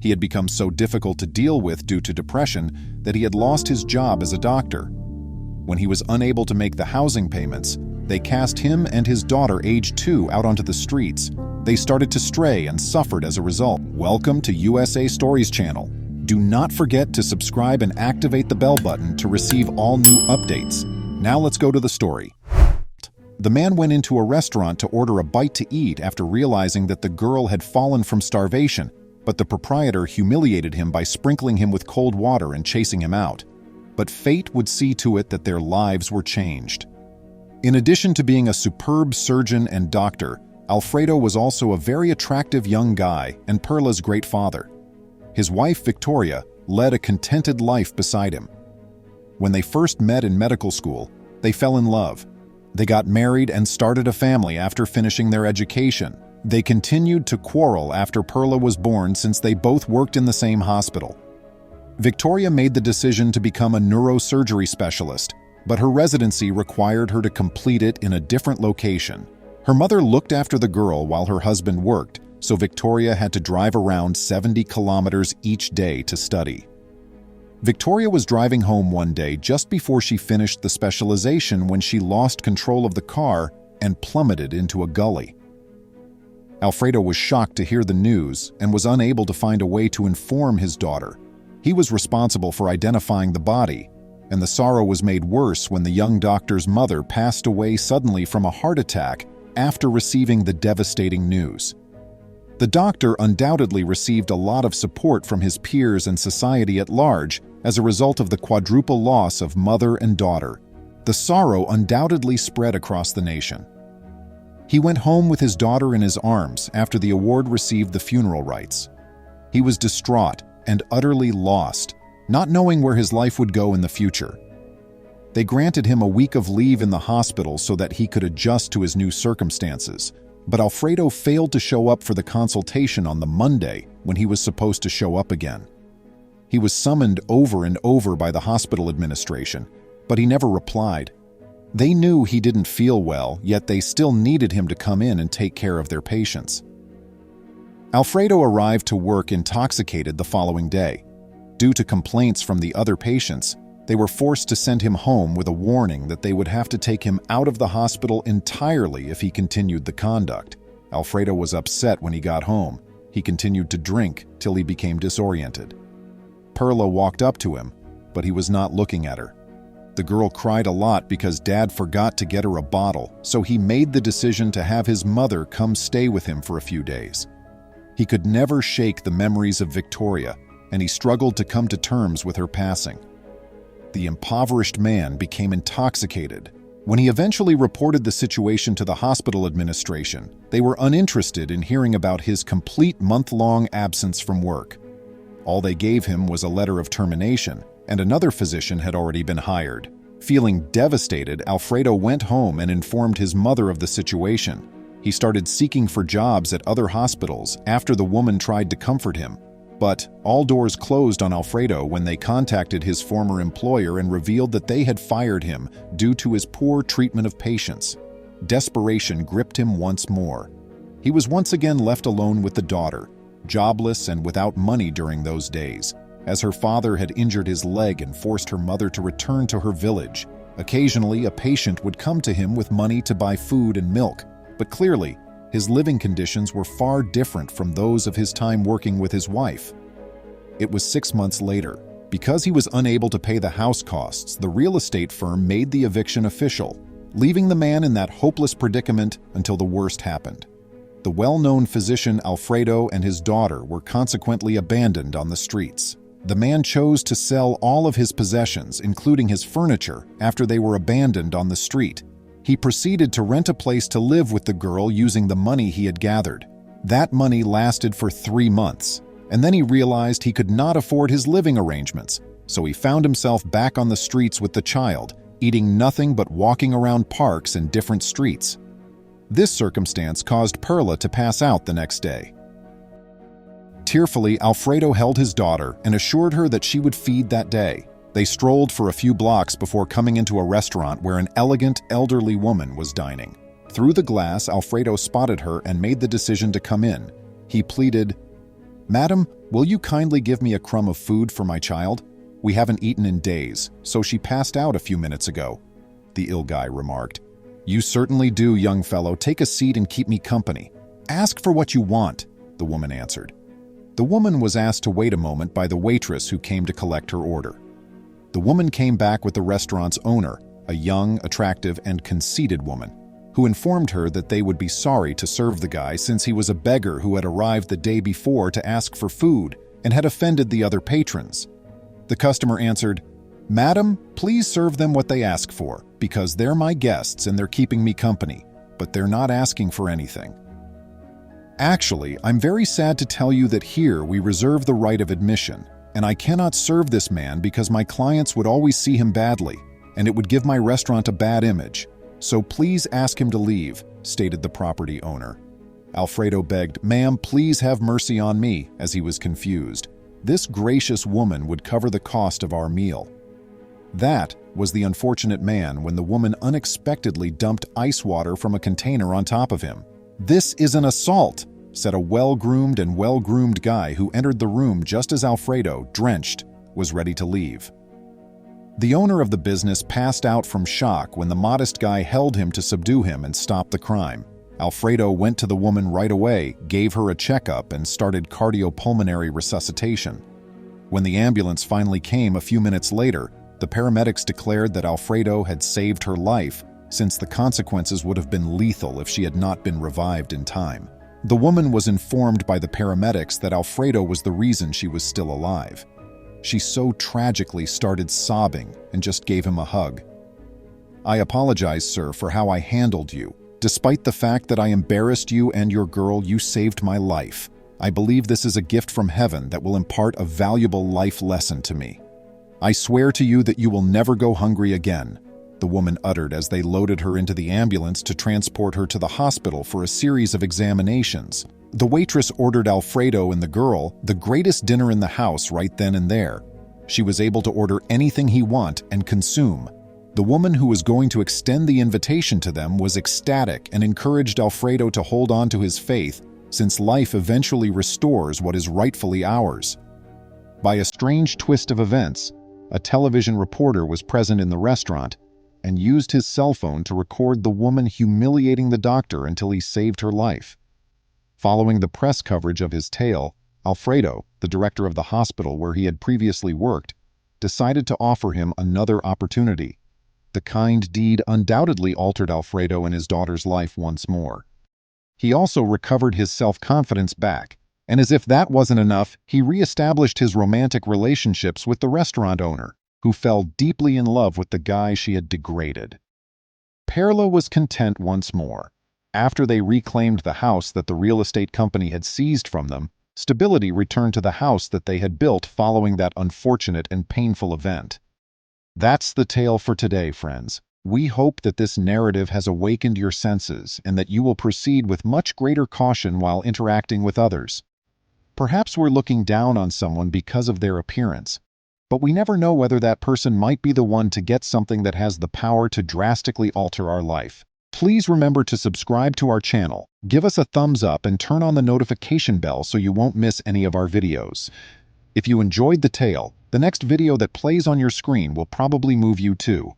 He had become so difficult to deal with due to depression that he had lost his job as a doctor. When he was unable to make the housing payments, they cast him and his daughter, age 2, out onto the streets. They started to stray and suffered as a result. Welcome to USA Stories channel. Do not forget to subscribe and activate the bell button to receive all new updates. Now let's go to the story. The man went into a restaurant to order a bite to eat after realizing that the girl had fallen from starvation, but the proprietor humiliated him by sprinkling him with cold water and chasing him out. But fate would see to it that their lives were changed. In addition to being a superb surgeon and doctor, Alfredo was also a very attractive young guy and Perla's great father. His wife, Victoria, led a contented life beside him. When they first met in medical school, they fell in love. They got married and started a family after finishing their education. They continued to quarrel after Perla was born since they both worked in the same hospital. Victoria made the decision to become a neurosurgery specialist, but her residency required her to complete it in a different location. Her mother looked after the girl while her husband worked, so Victoria had to drive around 70 kilometers each day to study. Victoria was driving home one day just before she finished the specialization when she lost control of the car and plummeted into a gully. Alfredo was shocked to hear the news and was unable to find a way to inform his daughter. He was responsible for identifying the body, and the sorrow was made worse when the young doctor's mother passed away suddenly from a heart attack after receiving the devastating news. The doctor undoubtedly received a lot of support from his peers and society at large as a result of the quadruple loss of mother and daughter. The sorrow undoubtedly spread across the nation. He went home with his daughter in his arms after the award received the funeral rites. He was distraught and utterly lost, not knowing where his life would go in the future. They granted him a week of leave in the hospital so that he could adjust to his new circumstances, but Alfredo failed to show up for the consultation on the Monday when he was supposed to show up again. He was summoned over and over by the hospital administration, but he never replied. They knew he didn't feel well, yet they still needed him to come in and take care of their patients. Alfredo arrived to work intoxicated the following day. Due to complaints from the other patients, they were forced to send him home with a warning that they would have to take him out of the hospital entirely if he continued the conduct. Alfredo was upset when he got home. He continued to drink till he became disoriented. Perla walked up to him, but he was not looking at her. The girl cried a lot because Dad forgot to get her a bottle, so he made the decision to have his mother come stay with him for a few days. He could never shake the memories of Victoria, and he struggled to come to terms with her passing. The impoverished man became intoxicated. When he eventually reported the situation to the hospital administration, they were uninterested in hearing about his complete month-long absence from work. All they gave him was a letter of termination, and another physician had already been hired. Feeling devastated, Alfredo went home and informed his mother of the situation. He started seeking for jobs at other hospitals after the woman tried to comfort him. But all doors closed on Alfredo when they contacted his former employer and revealed that they had fired him due to his poor treatment of patients. Desperation gripped him once more. He was once again left alone with the daughter, jobless and without money during those days, as her father had injured his leg and forced her mother to return to her village. Occasionally, a patient would come to him with money to buy food and milk, but clearly, his living conditions were far different from those of his time working with his wife. It was 6 months later. Because he was unable to pay the house costs, the real estate firm made the eviction official, leaving the man in that hopeless predicament until the worst happened. The well-known physician Alfredo and his daughter were consequently abandoned on the streets. The man chose to sell all of his possessions, including his furniture, after they were abandoned on the street. He proceeded to rent a place to live with the girl using the money he had gathered. That money lasted for 3 months, and then he realized he could not afford his living arrangements, so he found himself back on the streets with the child, eating nothing but walking around parks and different streets. This circumstance caused Perla to pass out the next day. Tearfully, Alfredo held his daughter and assured her that she would feed that day. They strolled for a few blocks before coming into a restaurant where an elegant, elderly woman was dining. Through the glass, Alfredo spotted her and made the decision to come in. He pleaded, "Madam, will you kindly give me a crumb of food for my child? We haven't eaten in days, so she passed out a few minutes ago," the ill guy remarked. "You certainly do, young fellow. Take a seat and keep me company." "Ask for what you want," the woman answered. The woman was asked to wait a moment by the waitress who came to collect her order. The woman came back with the restaurant's owner, a young, attractive, and conceited woman, who informed her that they would be sorry to serve the guy since he was a beggar who had arrived the day before to ask for food and had offended the other patrons. The customer answered, "Madam, please serve them what they ask for, because they're my guests and they're keeping me company, but they're not asking for anything." "Actually, I'm very sad to tell you that here we reserve the right of admission, and I cannot serve this man because my clients would always see him badly, and it would give my restaurant a bad image. So please ask him to leave," stated the property owner. Alfredo begged, "Ma'am, please have mercy on me," as he was confused. This gracious woman would cover the cost of our meal. That was the unfortunate man when the woman unexpectedly dumped ice water from a container on top of him. "This is an assault," said a well-groomed guy who entered the room just as Alfredo, drenched, was ready to leave. The owner of the business passed out from shock when the modest guy held him to subdue him and stop the crime. Alfredo went to the woman right away, gave her a checkup, and started cardiopulmonary resuscitation. When the ambulance finally came a few minutes later, the paramedics declared that Alfredo had saved her life, since the consequences would have been lethal if she had not been revived in time. The woman was informed by the paramedics that Alfredo was the reason she was still alive. She so tragically started sobbing and just gave him a hug. "I apologize, sir, for how I handled you. Despite the fact that I embarrassed you and your girl, you saved my life. I believe this is a gift from heaven that will impart a valuable life lesson to me. I swear to you that you will never go hungry again," the woman uttered as they loaded her into the ambulance to transport her to the hospital for a series of examinations. The waitress ordered Alfredo and the girl the greatest dinner in the house right then and there. She was able to order anything he want and consume. The woman who was going to extend the invitation to them was ecstatic and encouraged Alfredo to hold on to his faith, since life eventually restores what is rightfully ours. By a strange twist of events, a television reporter was present in the restaurant and used his cell phone to record the woman humiliating the doctor until he saved her life. Following the press coverage of his tale, Alfredo, the director of the hospital where he had previously worked, decided to offer him another opportunity. The kind deed undoubtedly altered Alfredo and his daughter's life once more. He also recovered his self-confidence back, and as if that wasn't enough, he re-established his romantic relationships with the restaurant owner, who fell deeply in love with the guy she had degraded. Perla was content once more. After they reclaimed the house that the real estate company had seized from them, stability returned to the house that they had built following that unfortunate and painful event. That's the tale for today, friends. We hope that this narrative has awakened your senses and that you will proceed with much greater caution while interacting with others. Perhaps we're looking down on someone because of their appearance, but we never know whether that person might be the one to get something that has the power to drastically alter our life. Please remember to subscribe to our channel, give us a thumbs up, and turn on the notification bell so you won't miss any of our videos. If you enjoyed the tale, the next video that plays on your screen will probably move you too.